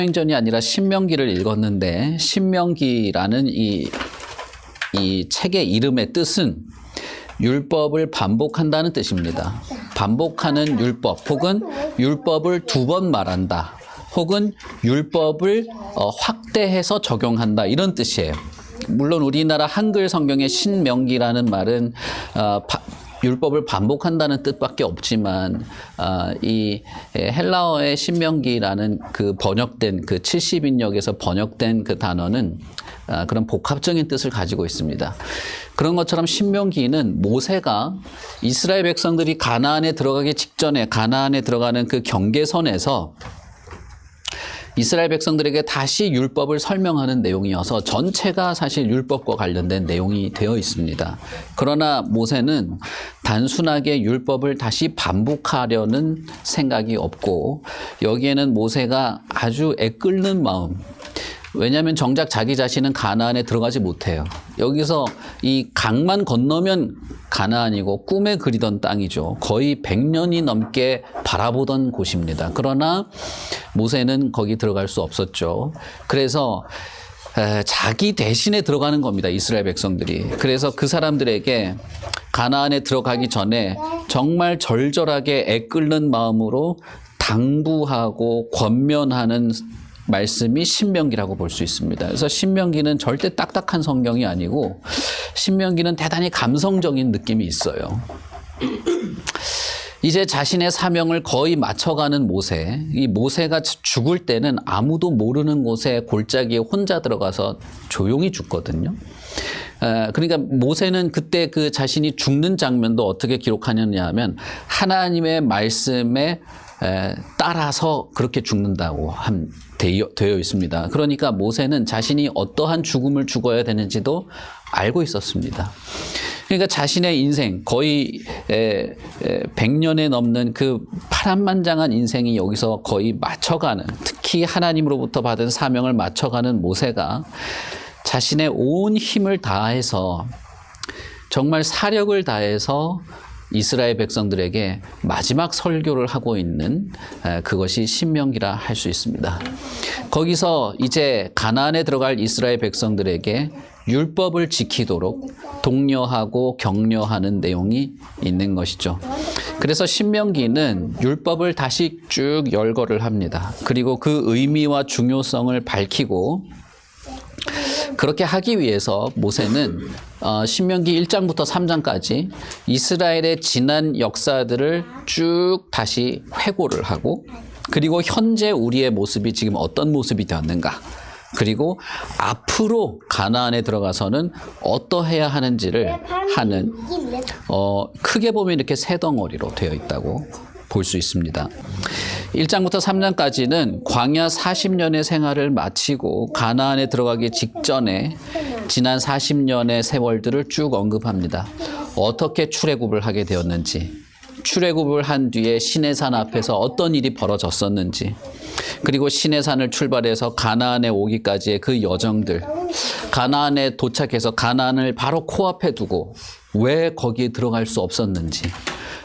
사도행전이 아니라 신명기를 읽었는데 신명기라는 이 책의 이름의 뜻은 율법을 반복한다는 뜻입니다. 반복하는 율법 혹은 율법을 두 번 말한다 혹은 율법을 확대해서 적용한다 이런 뜻이에요. 물론 우리나라 한글 성경의 신명기라는 말은 율법을 반복한다는 뜻밖에 없지만 이 헬라어의 신명기라는 그 번역된 그 70인역에서 번역된 그 단어는 그런 복합적인 뜻을 가지고 있습니다. 그런 것처럼 신명기는 모세가 이스라엘 백성들이 가나안에 들어가기 직전에 가나안에 들어가는 그 경계선에서 이스라엘 백성들에게 다시 율법을 설명하는 내용이어서 전체가 사실 율법과 관련된 내용이 되어 있습니다. 그러나 모세는 단순하게 율법을 다시 반복하려는 생각이 없고 여기에는 모세가 아주 애끓는 마음, 왜냐하면 정작 자기 자신은 가나안에 들어가지 못해요. 여기서 이 강만 건너면 가나안이고 꿈에 그리던 땅이죠. 거의 100년이 넘게 바라보던 곳입니다. 그러나 모세는 거기 들어갈 수 없었죠. 그래서 자기 대신에 들어가는 겁니다. 이스라엘 백성들이. 그래서 그 사람들에게 가나안에 들어가기 전에 정말 절절하게 애끓는 마음으로 당부하고 권면하는 말씀이 신명기라고 볼 수 있습니다. 그래서 신명기는 절대 딱딱한 성경이 아니고 신명기는 대단히 감성적인 느낌이 있어요. 이제 자신의 사명을 거의 맞춰가는 모세, 이 모세가 죽을 때는 아무도 모르는 곳에 골짜기에 혼자 들어가서 조용히 죽거든요. 그러니까 모세는 그때 그 자신이 죽는 장면도 어떻게 기록하느냐 하면 하나님의 말씀에 따라서 그렇게 죽는다고 되어 있습니다. 그러니까 모세는 자신이 어떠한 죽음을 죽어야 되는지도 알고 있었습니다. 그러니까 자신의 인생 거의 100년에 넘는 그 파란만장한 인생이 여기서 거의 맞춰가는, 특히 하나님으로부터 받은 사명을 맞춰가는 모세가 자신의 온 힘을 다해서 정말 사력을 다해서 이스라엘 백성들에게 마지막 설교를 하고 있는 그것이 신명기라 할 수 있습니다. 거기서 이제 가나안에 들어갈 이스라엘 백성들에게 율법을 지키도록 독려하고 격려하는 내용이 있는 것이죠. 그래서 신명기는 율법을 다시 쭉 열거를 합니다. 그리고 그 의미와 중요성을 밝히고 그렇게 하기 위해서 모세는 신명기 1장부터 3장까지 이스라엘의 지난 역사들을 쭉 다시 회고를 하고 그리고 현재 우리의 모습이 지금 어떤 모습이 되었는가 그리고 앞으로 가나안에 들어가서는 어떠해야 하는지를 하는 크게 보면 이렇게 세 덩어리로 되어 있다고 볼 수 있습니다. 1장부터 3장까지는 광야 40년의 생활을 마치고 가나안에 들어가기 직전에 지난 40년의 세월들을 쭉 언급합니다. 어떻게 출애굽을 하게 되었는지, 출애굽을 한 뒤에 시내산 앞에서 어떤 일이 벌어졌었는지, 그리고 시내산을 출발해서 가나안에 오기까지의 그 여정들, 가나안에 도착해서 가나안을 바로 코앞에 두고 왜 거기에 들어갈 수 없었는지,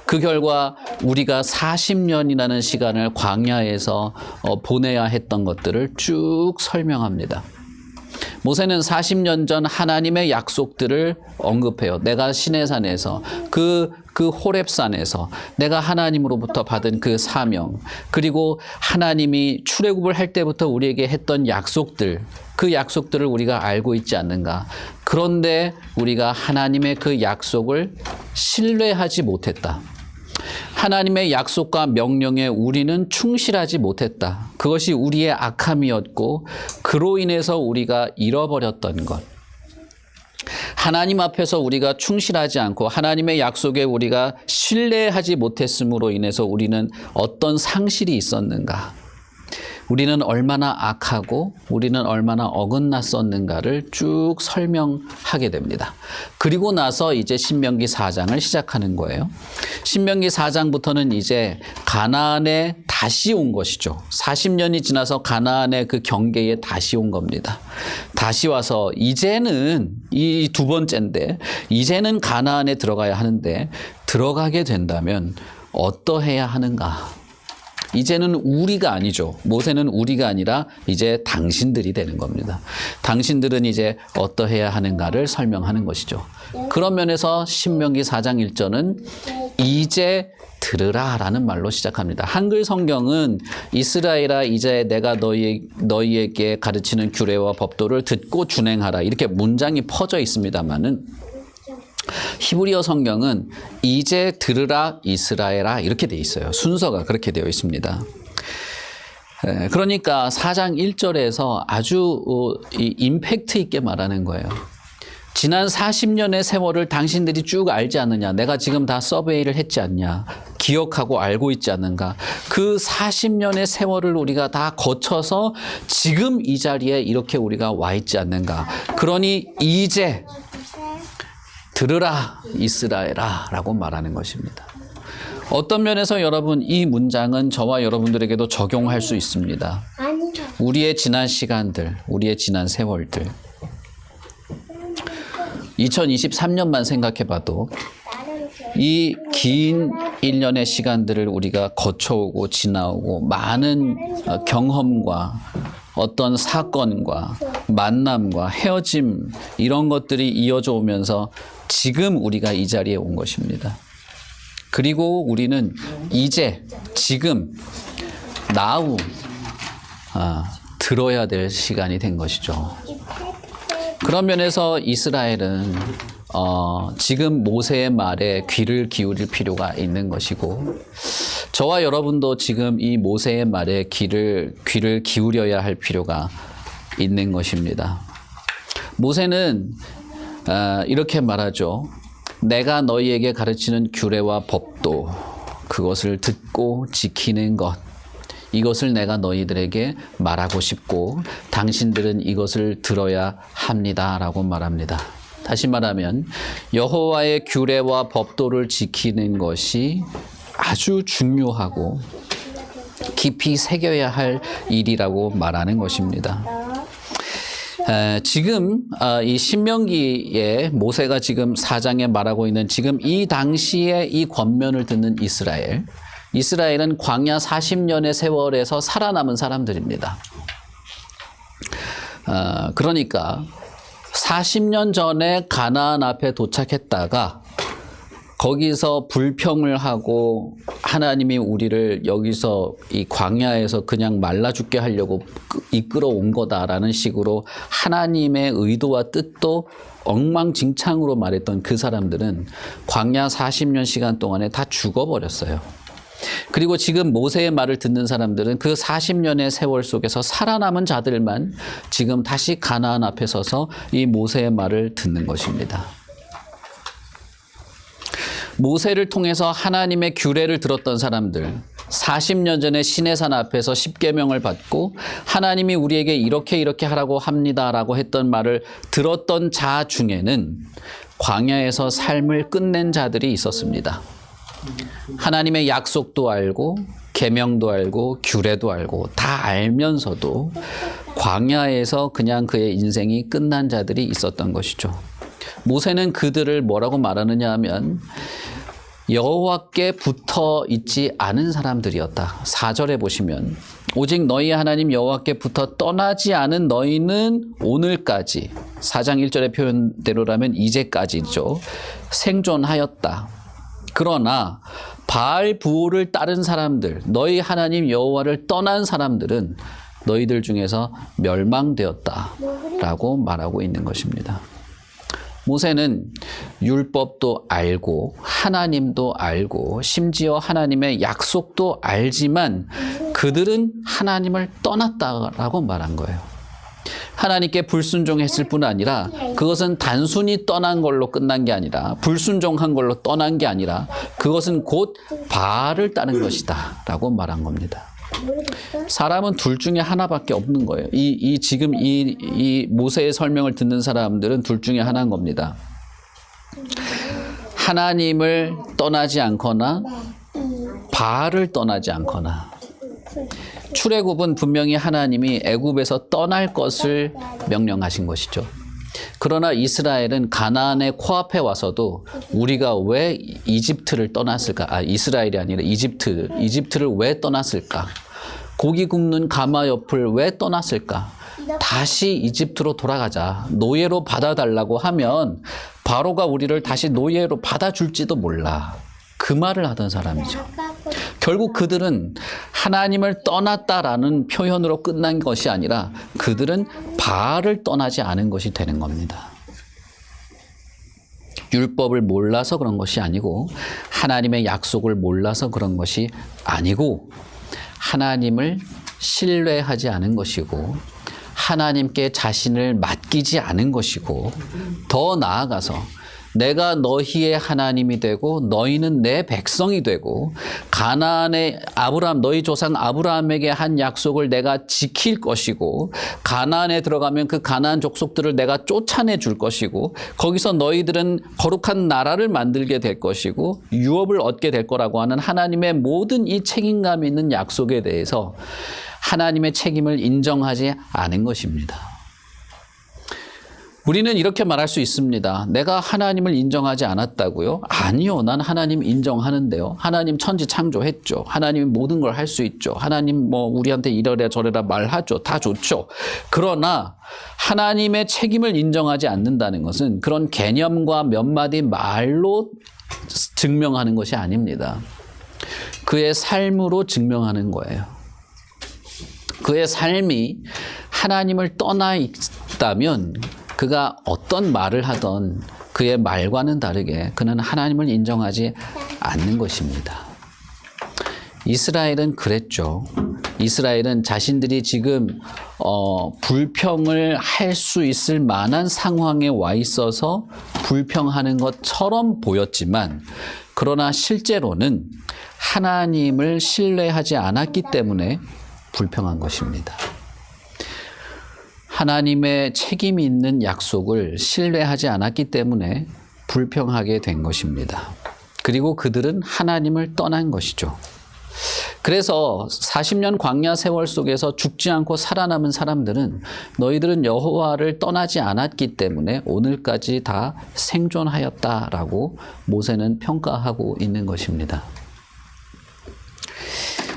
그 결과 우리가 40년이라는 시간을 광야에서 보내야 했던 것들을 쭉 설명합니다. 모세는 40년 전 하나님의 약속들을 언급해요. 내가 시내산에서 그 호렙산에서 내가 하나님으로부터 받은 그 사명, 그리고 하나님이 출애굽을 할 때부터 우리에게 했던 약속들, 그 약속들을 우리가 알고 있지 않는가. 그런데 우리가 하나님의 그 약속을 신뢰하지 못했다. 하나님의 약속과 명령에 우리는 충실하지 못했다. 그것이 우리의 악함이었고 그로 인해서 우리가 잃어버렸던 것. 하나님 앞에서 우리가 충실하지 않고 하나님의 약속에 우리가 신뢰하지 못했음으로 인해서 우리는 어떤 상실이 있었는가. 우리는 얼마나 악하고 우리는 얼마나 어긋났었는가를 쭉 설명하게 됩니다. 그리고 나서 이제 신명기 4장을 시작하는 거예요. 신명기 4장부터는 이제 가나안에 다시 온 것이죠. 40년이 지나서 가나안의 그 경계에 다시 온 겁니다. 다시 와서 이제는 이 두 번째인데 이제는 가나안에 들어가야 하는데 들어가게 된다면 어떠해야 하는가? 이제는 우리가 아니죠. 모세는 우리가 아니라 이제 당신들이 되는 겁니다. 당신들은 이제 어떠해야 하는가를 설명하는 것이죠. 그런 면에서 신명기 4장 1절은 이제 들으라 라는 말로 시작합니다. 한글 성경은 이스라엘아 이제 내가 너희에게 가르치는 규례와 법도를 듣고 준행하라 이렇게 문장이 퍼져 있습니다만은 히브리어 성경은 이제 들으라 이스라엘아 이렇게 돼 있어요. 순서가 그렇게 되어 있습니다. 그러니까 4장 1절에서 아주 임팩트 있게 말하는 거예요. 지난 40년의 세월을 당신들이 쭉 알지 않느냐. 내가 지금 다 서베이를 했지 않냐. 기억하고 알고 있지 않는가. 그 40년의 세월을 우리가 다 거쳐서 지금 이 자리에 이렇게 우리가 와 있지 않는가. 그러니 이제 들으라 이스라엘아 라고 말하는 것입니다. 어떤 면에서 여러분 이 문장은 저와 여러분들에게도 적용할 수 있습니다. 우리의 지난 시간들, 우리의 지난 세월들 2023년만 생각해봐도 이 긴 1년의 시간들을 우리가 거쳐오고 지나오고 많은 경험과 어떤 사건과 만남과 헤어짐 이런 것들이 이어져 오면서 지금 우리가 이 자리에 온 것입니다. 그리고 우리는 이제 지금 now 들어야 될 시간이 된 것이죠. 그런 면에서 이스라엘은 지금 모세의 말에 귀를 기울일 필요가 있는 것이고 저와 여러분도 지금 이 모세의 말에 귀를 기울여야 할 필요가 있는 것입니다. 모세는 이렇게 말하죠. 내가 너희에게 가르치는 규례와 법도 그것을 듣고 지키는 것 이것을 내가 너희들에게 말하고 싶고 당신들은 이것을 들어야 합니다 라고 말합니다. 다시 말하면 여호와의 규례와 법도를 지키는 것이 아주 중요하고 깊이 새겨야 할 일이라고 말하는 것입니다. 지금 이 신명기에 모세가 지금 4장에 말하고 있는 지금 이 당시에 이 권면을 듣는 이스라엘은 광야 40년의 세월에서 살아남은 사람들입니다. 그러니까 40년 전에 가나안 앞에 도착했다가 거기서 불평을 하고 하나님이 우리를 여기서 이 광야에서 그냥 말라 죽게 하려고 이끌어 온 거다라는 식으로 하나님의 의도와 뜻도 엉망진창으로 말했던 그 사람들은 광야 40년 시간 동안에 다 죽어버렸어요. 그리고 지금 모세의 말을 듣는 사람들은 그 40년의 세월 속에서 살아남은 자들만 지금 다시 가나안 앞에 서서 이 모세의 말을 듣는 것입니다. 모세를 통해서 하나님의 규례를 들었던 사람들 40년 전에 시내산 앞에서 십계명을 받고 하나님이 우리에게 이렇게 하라고 합니다라고 했던 말을 들었던 자 중에는 광야에서 삶을 끝낸 자들이 있었습니다. 하나님의 약속도 알고 계명도 알고 규례도 알고 다 알면서도 광야에서 그냥 그의 인생이 끝난 자들이 있었던 것이죠. 모세는 그들을 뭐라고 말하느냐 하면 여호와께 붙어 있지 않은 사람들이었다. 4절에 보시면 오직 너희 하나님 여호와께 붙어 떠나지 않은 너희는 오늘까지 4장 1절의 표현대로라면 이제까지죠. 생존하였다. 그러나 바알 부올을 따른 사람들, 너희 하나님 여호와를 떠난 사람들은 너희들 중에서 멸망되었다라고 말하고 있는 것입니다. 모세는 율법도 알고 하나님도 알고 심지어 하나님의 약속도 알지만 그들은 하나님을 떠났다라고 말한 거예요. 하나님께 불순종했을 뿐 아니라 그것은 단순히 떠난 걸로 끝난 게 아니라 불순종한 걸로 떠난 게 아니라 그것은 곧 바알을 따른 것이다 라고 말한 겁니다. 사람은 둘 중에 하나밖에 없는 거예요. 지금 이 모세의 설명을 듣는 사람들은 둘 중에 하나인 겁니다. 하나님을 떠나지 않거나 바알을 떠나지 않거나. 출애굽은 분명히 하나님이 애굽에서 떠날 것을 명령하신 것이죠. 그러나 이스라엘은 가나안의 코앞에 와서도 우리가 왜 이집트를 떠났을까? 이스라엘이 아니라 이집트를 왜 떠났을까? 고기 굽는 가마 옆을 왜 떠났을까? 다시 이집트로 돌아가자. 노예로 받아달라고 하면 바로가 우리를 다시 노예로 받아줄지도 몰라. 그 말을 하던 사람이죠. 결국 그들은 하나님을 떠났다라는 표현으로 끝난 것이 아니라 그들은 바알을 떠나지 않은 것이 되는 겁니다. 율법을 몰라서 그런 것이 아니고 하나님의 약속을 몰라서 그런 것이 아니고 하나님을 신뢰하지 않은 것이고 하나님께 자신을 맡기지 않은 것이고 더 나아가서 내가 너희의 하나님이 되고 너희는 내 백성이 되고 가나안의 너희 조상 아브라함에게 한 약속을 내가 지킬 것이고 가나안에 들어가면 그 가나안 족속들을 내가 쫓아내 줄 것이고 거기서 너희들은 거룩한 나라를 만들게 될 것이고 유업을 얻게 될 거라고 하는 하나님의 모든 이 책임감 있는 약속에 대해서 하나님의 책임을 인정하지 않은 것입니다. 우리는 이렇게 말할 수 있습니다. 내가 하나님을 인정하지 않았다고요? 아니요. 난 하나님 인정하는데요. 하나님 천지 창조했죠. 하나님이 모든 걸 할 수 있죠. 하나님 우리한테 이러라 저러라 말하죠. 다 좋죠. 그러나 하나님의 책임을 인정하지 않는다는 것은 그런 개념과 몇 마디 말로 증명하는 것이 아닙니다. 그의 삶으로 증명하는 거예요. 그의 삶이 하나님을 떠나 있다면 그가 어떤 말을 하던 그의 말과는 다르게 그는 하나님을 인정하지 않는 것입니다. 이스라엘은 그랬죠. 이스라엘은 자신들이 지금 불평을 할 수 있을 만한 상황에 와 있어서 불평하는 것처럼 보였지만 그러나 실제로는 하나님을 신뢰하지 않았기 때문에 불평한 것입니다. 하나님의 책임이 있는 약속을 신뢰하지 않았기 때문에 불평하게 된 것입니다. 그리고 그들은 하나님을 떠난 것이죠. 그래서 40년 광야 세월 속에서 죽지 않고 살아남은 사람들은 너희들은 여호와를 떠나지 않았기 때문에 오늘까지 다 생존하였다라고 모세는 평가하고 있는 것입니다.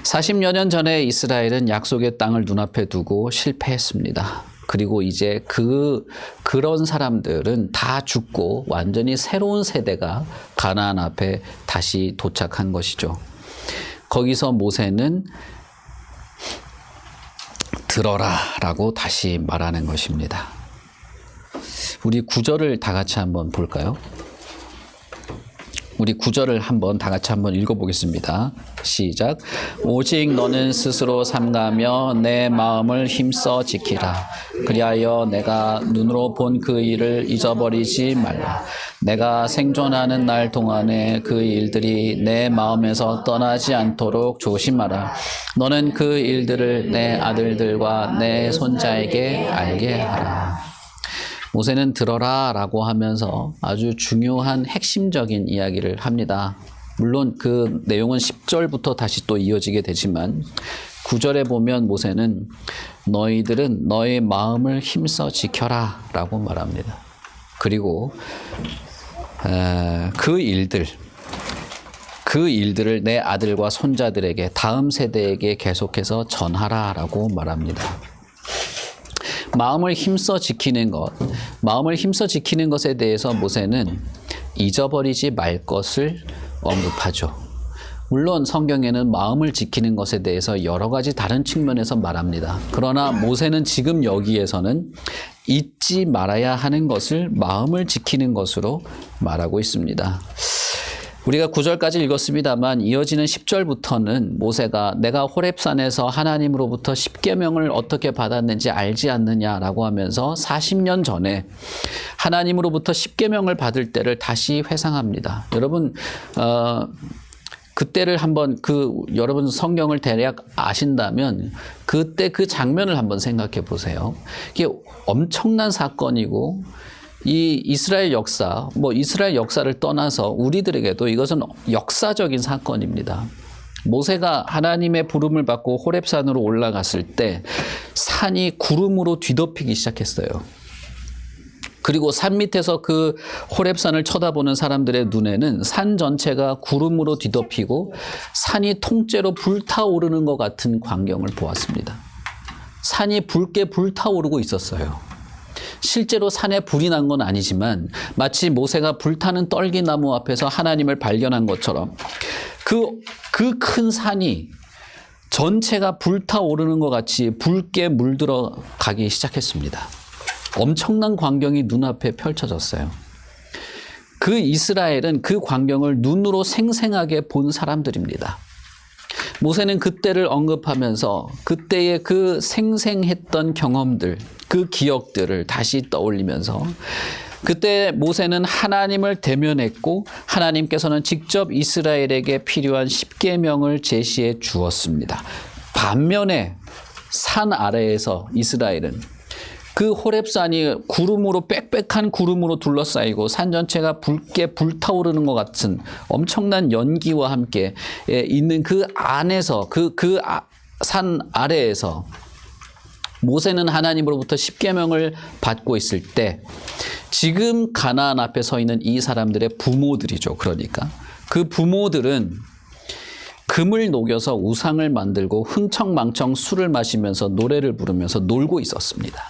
40여 년 전에 이스라엘은 약속의 땅을 눈앞에 두고 실패했습니다. 그리고 이제 그런 사람들은 다 죽고 완전히 새로운 세대가 가나안 앞에 다시 도착한 것이죠. 거기서 모세는 들어라라고 다시 말하는 것입니다. 우리 9절을 다 같이 한번 볼까요? 우리 9절을 다 같이 한번 읽어보겠습니다. 시작. 오직 너는 스스로 삼가며 내 마음을 힘써 지키라. 그리하여 내가 눈으로 본 그 일을 잊어버리지 말라. 내가 생존하는 날 동안에 그 일들이 내 마음에서 떠나지 않도록 조심하라. 너는 그 일들을 내 아들들과 내 손자에게 알게 하라. 모세는 들어라 라고 하면서 아주 중요한 핵심적인 이야기를 합니다. 물론 그 내용은 10절부터 다시 또 이어지게 되지만 9절에 보면 모세는 너희들은 너의 마음을 힘써 지켜라 라고 말합니다. 그리고 그 일들을 내 아들과 손자들에게 다음 세대에게 계속해서 전하라 라고 말합니다. 마음을 힘써 지키는 것에 대해서 모세는 잊어버리지 말 것을 언급하죠. 물론 성경에는 마음을 지키는 것에 대해서 여러 가지 다른 측면에서 말합니다. 그러나 모세는 지금 여기에서는 잊지 말아야 하는 것을 마음을 지키는 것으로 말하고 있습니다. 우리가 9절까지 읽었습니다만 이어지는 10절부터는 모세가 내가 호렙산에서 하나님으로부터 십계명을 어떻게 받았는지 알지 않느냐라고 하면서 40년 전에 하나님으로부터 십계명을 받을 때를 다시 회상합니다. 여러분 그때를 한번 여러분 성경을 대략 아신다면 그때 그 장면을 한번 생각해 보세요. 이게 엄청난 사건이고 이 이스라엘 역사를 떠나서 우리들에게도 이것은 역사적인 사건입니다. 모세가 하나님의 부름을 받고 호렙산으로 올라갔을 때 산이 구름으로 뒤덮이기 시작했어요. 그리고 산 밑에서 그 호렙산을 쳐다보는 사람들의 눈에는 산 전체가 구름으로 뒤덮이고 산이 통째로 불타오르는 것 같은 광경을 보았습니다. 산이 붉게 불타오르고 있었어요. 실제로 산에 불이 난 건 아니지만 마치 모세가 불타는 떨기나무 앞에서 하나님을 발견한 것처럼 그 큰 산이 전체가 불타오르는 것 같이 붉게 물들어 가기 시작했습니다. 엄청난 광경이 눈앞에 펼쳐졌어요. 그 이스라엘은 그 광경을 눈으로 생생하게 본 사람들입니다. 모세는 그때를 언급하면서 그때의 그 생생했던 경험들, 그 기억들을 다시 떠올리면서 그때 모세는 하나님을 대면했고 하나님께서는 직접 이스라엘에게 필요한 10계명을 제시해 주었습니다. 반면에 산 아래에서 이스라엘은 그 호렙산이 구름으로 빽빽한 구름으로 둘러싸이고 산 전체가 붉게 불타오르는 것 같은 엄청난 연기와 함께 있는 그 안에서 산 아래에서 모세는 하나님으로부터 10계명을 받고 있을 때 지금 가나안 앞에 서 있는 이 사람들의 부모들이죠. 그러니까 그 부모들은 금을 녹여서 우상을 만들고 흥청망청 술을 마시면서 노래를 부르면서 놀고 있었습니다.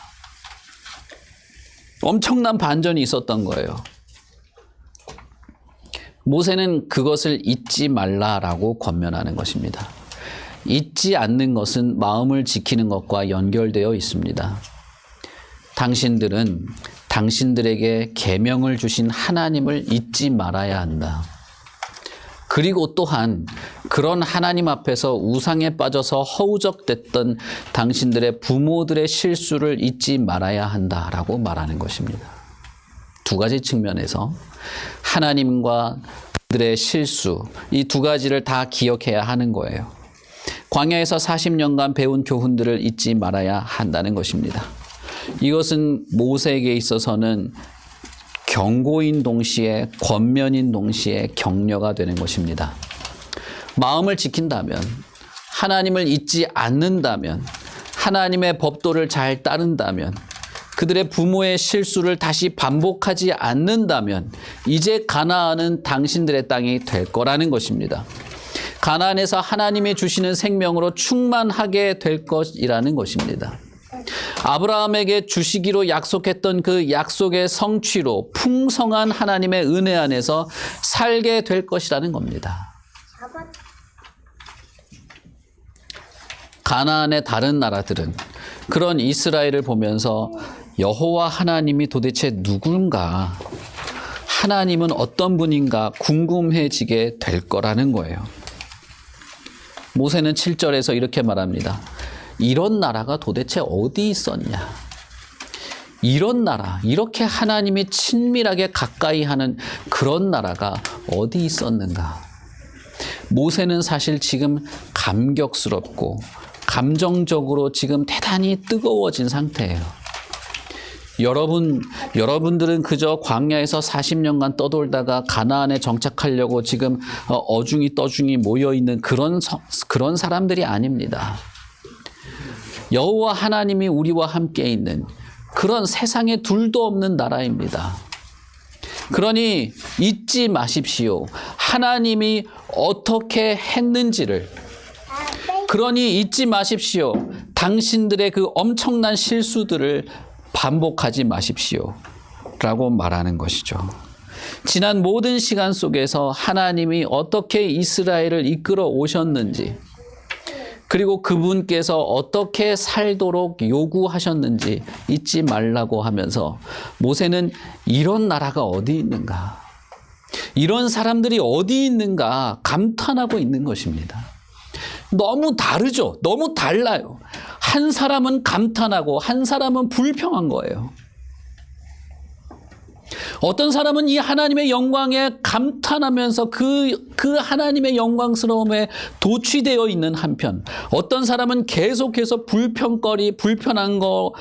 엄청난 반전이 있었던 거예요. 모세는 그것을 잊지 말라라고 권면하는 것입니다. 잊지 않는 것은 마음을 지키는 것과 연결되어 있습니다. 당신들은 당신들에게 계명을 주신 하나님을 잊지 말아야 한다. 그리고 또한 그런 하나님 앞에서 우상에 빠져서 허우적댔던 당신들의 부모들의 실수를 잊지 말아야 한다라고 말하는 것입니다. 두 가지 측면에서 하나님과 그들의 실수, 이 두 가지를 다 기억해야 하는 거예요. 광야에서 40년간 배운 교훈들을 잊지 말아야 한다는 것입니다. 이것은 모세에게 있어서는 경고인 동시에 권면인 동시에 격려가 되는 것입니다. 마음을 지킨다면, 하나님을 잊지 않는다면, 하나님의 법도를 잘 따른다면, 그들의 부모의 실수를 다시 반복하지 않는다면 이제 가나안은 당신들의 땅이 될 거라는 것입니다. 가나안에서 하나님이 주시는 생명으로 충만하게 될 것이라는 것입니다. 아브라함에게 주시기로 약속했던 그 약속의 성취로 풍성한 하나님의 은혜 안에서 살게 될 것이라는 겁니다. 가나안의 다른 나라들은 그런 이스라엘을 보면서 여호와 하나님이 도대체 누군가, 하나님은 어떤 분인가 궁금해지게 될 거라는 거예요. 모세는 7절에서 이렇게 말합니다. 이런 나라가 도대체 어디 있었냐? 이런 나라, 이렇게 하나님이 친밀하게 가까이 하는 그런 나라가 어디 있었는가? 모세는 사실 지금 감격스럽고 감정적으로 지금 대단히 뜨거워진 상태예요. 여러분들은 그저 광야에서 40년간 떠돌다가 가나안에 정착하려고 지금 어중이 떠중이 모여있는 그런 사람들이 아닙니다. 여호와 하나님이 우리와 함께 있는 그런 세상에 둘도 없는 나라입니다. 그러니 잊지 마십시오. 하나님이 어떻게 했는지를. 그러니 잊지 마십시오. 당신들의 그 엄청난 실수들을 반복하지 마십시오. 라고 말하는 것이죠. 지난 모든 시간 속에서 하나님이 어떻게 이스라엘을 이끌어 오셨는지, 그리고 그분께서 어떻게 살도록 요구하셨는지 잊지 말라고 하면서 모세는 이런 나라가 어디 있는가, 이런 사람들이 어디 있는가 감탄하고 있는 것입니다. 너무 다르죠. 너무 달라요. 한 사람은 감탄하고 한 사람은 불평한 거예요. 어떤 사람은 이 하나님의 영광에 감탄하면서 그 하나님의 영광스러움에 도취되어 있는 한편, 어떤 사람은 계속해서 불편한 거,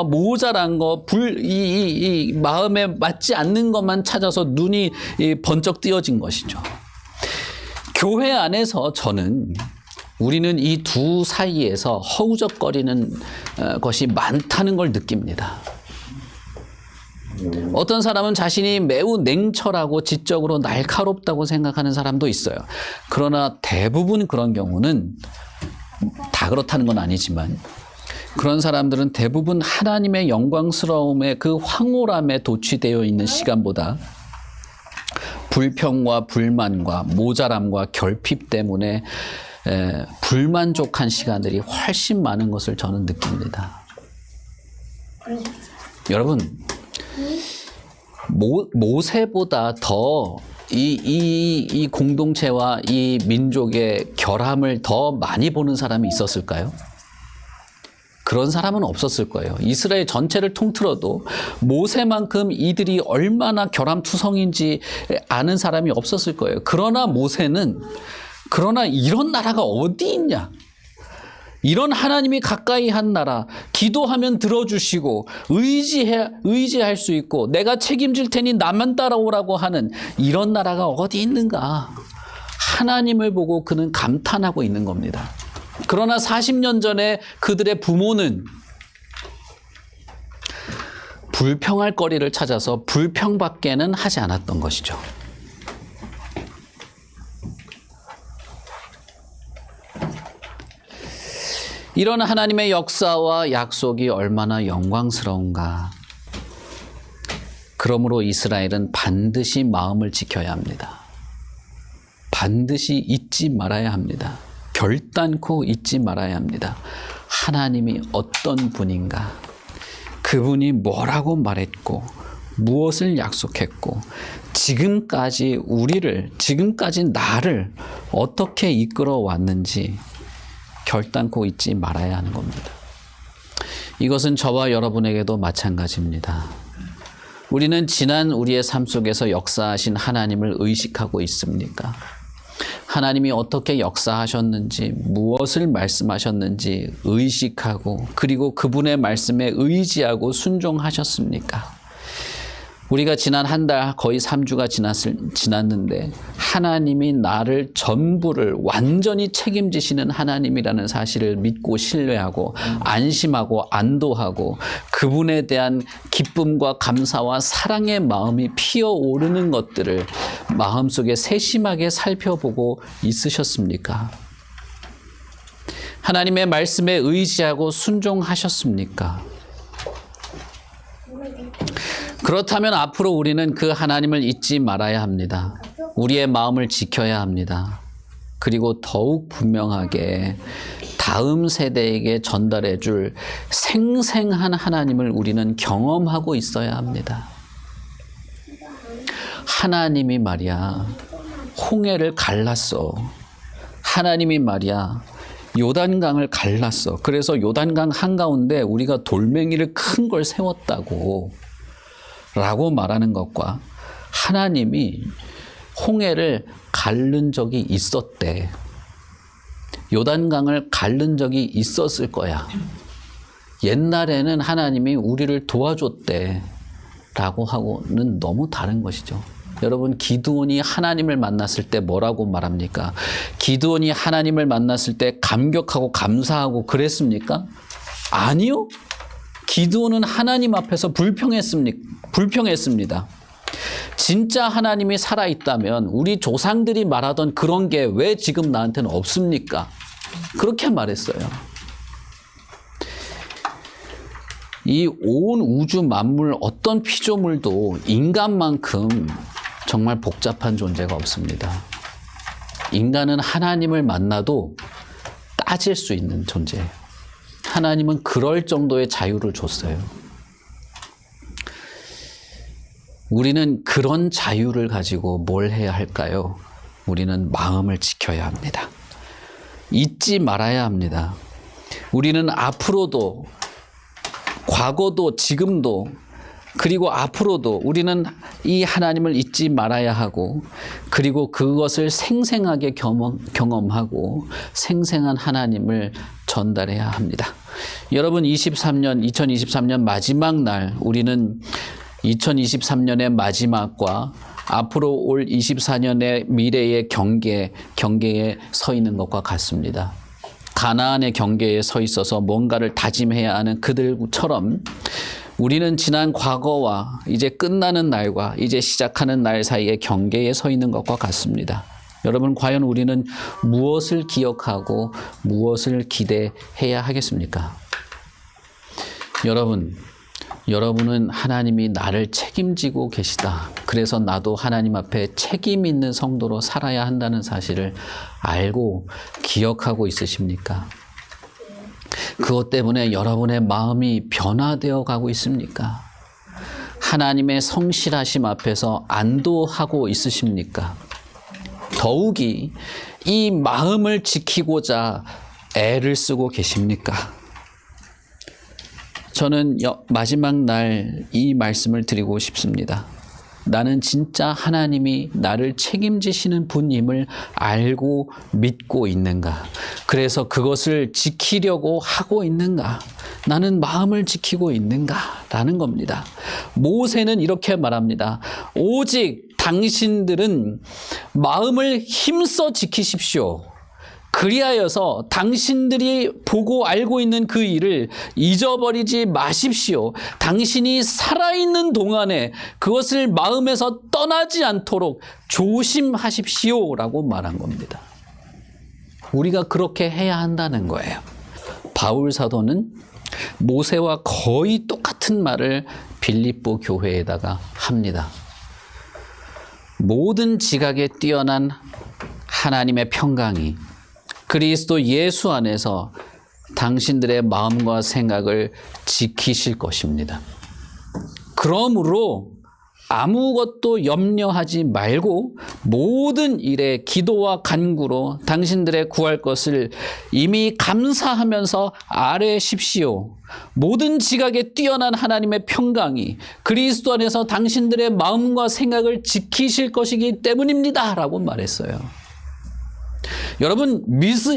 모자란 거, 이 마음에 맞지 않는 것만 찾아서 눈이 번쩍 띄어진 것이죠. 교회 안에서 우리는 이 두 사이에서 허우적거리는 것이 많다는 걸 느낍니다. 어떤 사람은 자신이 매우 냉철하고 지적으로 날카롭다고 생각하는 사람도 있어요. 그러나 대부분 그런 경우는 다 그렇다는 건 아니지만 그런 사람들은 대부분 하나님의 영광스러움의 그 황홀함에 도취되어 있는 시간보다 불평과 불만과 모자람과 결핍 때문에 불만족한 시간들이 훨씬 많은 것을 저는 느낍니다. 여러분, 모세보다 더 이 공동체와 이 민족의 결함을 더 많이 보는 사람이 있었을까요? 그런 사람은 없었을 거예요. 이스라엘 전체를 통틀어도 모세만큼 이들이 얼마나 결함투성인지 아는 사람이 없었을 거예요. 그러나 이런 나라가 어디 있냐? 이런 하나님이 가까이 한 나라, 기도하면 들어주시고 의지할 수 있고 내가 책임질 테니 나만 따라오라고 하는 이런 나라가 어디 있는가? 하나님을 보고 그는 감탄하고 있는 겁니다. 그러나 40년 전에 그들의 부모는 불평할 거리를 찾아서 불평밖에는 하지 않았던 것이죠. 이런 하나님의 역사와 약속이 얼마나 영광스러운가. 그러므로 이스라엘은 반드시 마음을 지켜야 합니다. 반드시 잊지 말아야 합니다. 결단코 잊지 말아야 합니다. 하나님이 어떤 분인가? 그분이 뭐라고 말했고 무엇을 약속했고 지금까지 나를 어떻게 이끌어 왔는지 결단코 잊지 말아야 하는 겁니다. 이것은 저와 여러분에게도 마찬가지입니다. 우리는 지난 우리의 삶 속에서 역사하신 하나님을 의식하고 있습니까? 하나님이 어떻게 역사하셨는지, 무엇을 말씀하셨는지 의식하고 그리고 그분의 말씀에 의지하고 순종하셨습니까? 우리가 지난 한 달 거의 3주가 지났는데 하나님이 나를 전부를 완전히 책임지시는 하나님이라는 사실을 믿고 신뢰하고 안심하고 안도하고 그분에 대한 기쁨과 감사와 사랑의 마음이 피어오르는 것들을 마음속에 세심하게 살펴보고 있으셨습니까? 하나님의 말씀에 의지하고 순종하셨습니까? 그렇다면 앞으로 우리는 그 하나님을 잊지 말아야 합니다. 우리의 마음을 지켜야 합니다. 그리고 더욱 분명하게 다음 세대에게 전달해 줄 생생한 하나님을 우리는 경험하고 있어야 합니다. 하나님이 말이야 홍해를 갈랐어. 하나님이 말이야 요단강을 갈랐어. 그래서 요단강 한가운데 우리가 돌멩이를 큰 걸 세웠다고 라고 말하는 것과 하나님이 홍해를 가른 적이 있었대. 요단강을 가른 적이 있었을 거야. 옛날에는 하나님이 우리를 도와줬대 라고 하고는 너무 다른 것이죠. 여러분, 기드온이 하나님을 만났을 때 뭐라고 말합니까? 기드온이 하나님을 만났을 때 감격하고 감사하고 그랬습니까? 아니요. 기드온은 하나님 앞에서 불평했습니다. 진짜 하나님이 살아있다면 우리 조상들이 말하던 그런 게 왜 지금 나한테는 없습니까? 그렇게 말했어요. 이 온 우주 만물 어떤 피조물도 인간만큼 정말 복잡한 존재가 없습니다. 인간은 하나님을 만나도 따질 수 있는 존재예요. 하나님은 그럴 정도의 자유를 줬어요. 우리는 그런 자유를 가지고 뭘 해야 할까요? 우리는 마음을 지켜야 합니다. 잊지 말아야 합니다. 우리는 앞으로도, 과거도, 지금도, 그리고 앞으로도 우리는 이 하나님을 잊지 말아야 하고, 그리고 그것을 생생하게 경험하고 생생한 하나님을 전달해야 합니다. 여러분, 2023년 마지막 날, 우리는 2023년의 마지막과 앞으로 올 24년의 미래의 경계에 서 있는 것과 같습니다. 가나안의 경계에 서 있어서 뭔가를 다짐해야 하는 그들처럼 우리는 지난 과거와 이제 끝나는 날과 이제 시작하는 날 사이에 경계에 서 있는 것과 같습니다. 여러분, 과연 우리는 무엇을 기억하고 무엇을 기대해야 하겠습니까? 여러분은 하나님이 나를 책임지고 계시다. 그래서 나도 하나님 앞에 책임 있는 성도로 살아야 한다는 사실을 알고 기억하고 있으십니까? 그것 때문에 여러분의 마음이 변화되어 가고 있습니까? 하나님의 성실하심 앞에서 안도하고 있으십니까? 더욱이 이 마음을 지키고자 애를 쓰고 계십니까? 저는 마지막 날 이 말씀을 드리고 싶습니다. 나는 진짜 하나님이 나를 책임지시는 분임을 알고 믿고 있는가? 그래서 그것을 지키려고 하고 있는가? 나는 마음을 지키고 있는가? 라는 겁니다. 모세는 이렇게 말합니다. 오직 당신들은 마음을 힘써 지키십시오. 그리하여서 당신들이 보고 알고 있는 그 일을 잊어버리지 마십시오. 당신이 살아있는 동안에 그것을 마음에서 떠나지 않도록 조심하십시오. 라고 말한 겁니다. 우리가 그렇게 해야 한다는 거예요. 바울 사도는 모세와 거의 똑같은 말을 빌립보 교회에다가 합니다. 모든 지각에 뛰어난 하나님의 평강이 그리스도 예수 안에서 당신들의 마음과 생각을 지키실 것입니다. 그러므로 아무것도 염려하지 말고 모든 일에 기도와 간구로 당신들의 구할 것을 이미 감사하면서 아뢰십시오. 모든 지각에 뛰어난 하나님의 평강이 그리스도 안에서 당신들의 마음과 생각을 지키실 것이기 때문입니다. 라고 말했어요. 여러분,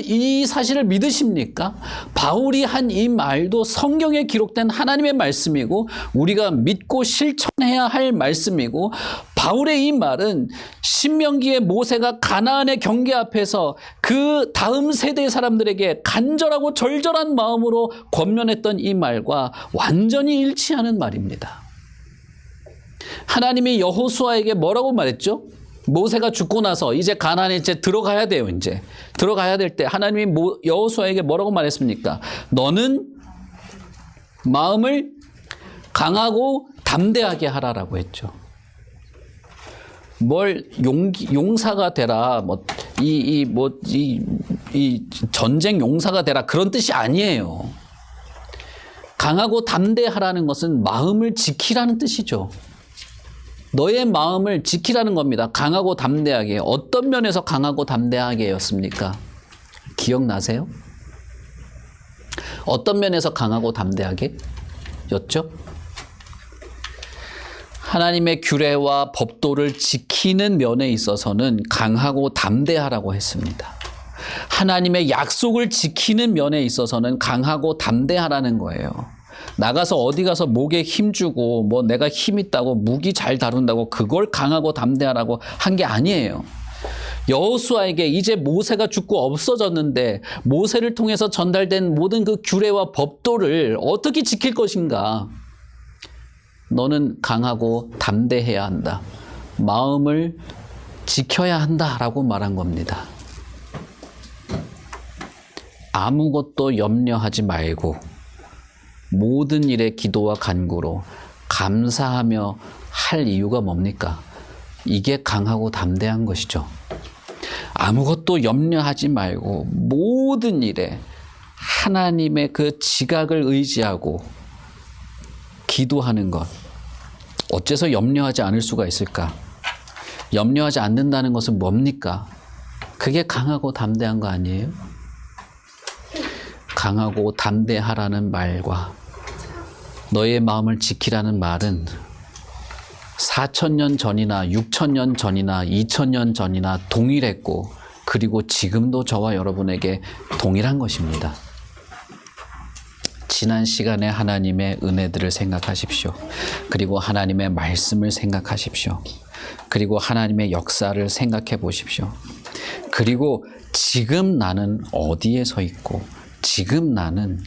이 사실을 믿으십니까? 바울이 한 이 말도 성경에 기록된 하나님의 말씀이고 우리가 믿고 실천해야 할 말씀이고, 바울의 이 말은 신명기의 모세가 가나안의 경계 앞에서 그 다음 세대 사람들에게 간절하고 절절한 마음으로 권면했던 이 말과 완전히 일치하는 말입니다. 하나님이 여호수아에게 뭐라고 말했죠? 모세가 죽고 나서 이제 가나안에 이제 들어가야 돼요. 이제 들어가야 될 때 하나님이 여호수아에게 뭐라고 말했습니까? 너는 마음을 강하고 담대하게 하라라고 했죠. 뭘 용사가 되라, 이 전쟁 용사가 되라, 그런 뜻이 아니에요. 강하고 담대하라는 것은 마음을 지키라는 뜻이죠. 너의 마음을 지키라는 겁니다. 강하고 담대하게. 어떤 면에서 강하고 담대하게였습니까? 기억나세요? 어떤 면에서 강하고 담대하게 였죠? 하나님의 규례와 법도를 지키는 면에 있어서는 강하고 담대하라고 했습니다. 하나님의 약속을 지키는 면에 있어서는 강하고 담대하라는 거예요. 나가서 어디 가서 목에 힘주고 뭐 내가 힘 있다고 무기 잘 다룬다고 그걸 강하고 담대하라고 한 게 아니에요. 여호수아에게 이제 모세가 죽고 없어졌는데 모세를 통해서 전달된 모든 그 규례와 법도를 어떻게 지킬 것인가? 너는 강하고 담대해야 한다. 마음을 지켜야 한다라고 말한 겁니다. 아무것도 염려하지 말고 모든 일에 기도와 간구로 감사하며 할 이유가 뭡니까? 이게 강하고 담대한 것이죠. 아무것도 염려하지 말고 모든 일에 하나님의 그 지각을 의지하고 기도하는 것. 어째서 염려하지 않을 수가 있을까? 염려하지 않는다는 것은 뭡니까? 그게 강하고 담대한 거 아니에요? 강하고 담대하라는 말과 너의 마음을 지키라는 말은 4,000년 전이나 6,000년 전이나 2,000년 전이나 동일했고, 그리고 지금도 저와 여러분에게 동일한 것입니다. 지난 시간에 하나님의 은혜들을 생각하십시오. 그리고 하나님의 말씀을 생각하십시오. 그리고 하나님의 역사를 생각해 보십시오. 그리고 지금 나는 어디에 서 있고 지금 나는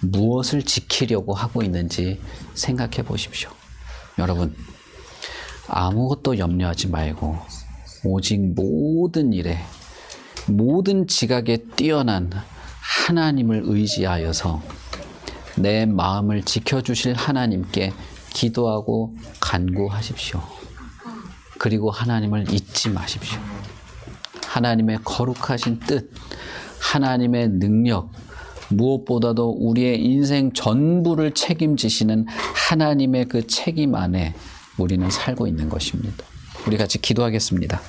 무엇을 지키려고 하고 있는지 생각해 보십시오. 여러분, 아무것도 염려하지 말고 오직 모든 일에, 모든 지각에 뛰어난 하나님을 의지하여서 내 마음을 지켜주실 하나님께 기도하고 간구하십시오. 그리고 하나님을 잊지 마십시오. 하나님의 거룩하신 뜻, 하나님의 능력, 무엇보다도 우리의 인생 전부를 책임지시는 하나님의 그 책임 안에 우리는 살고 있는 것입니다. 우리 같이 기도하겠습니다.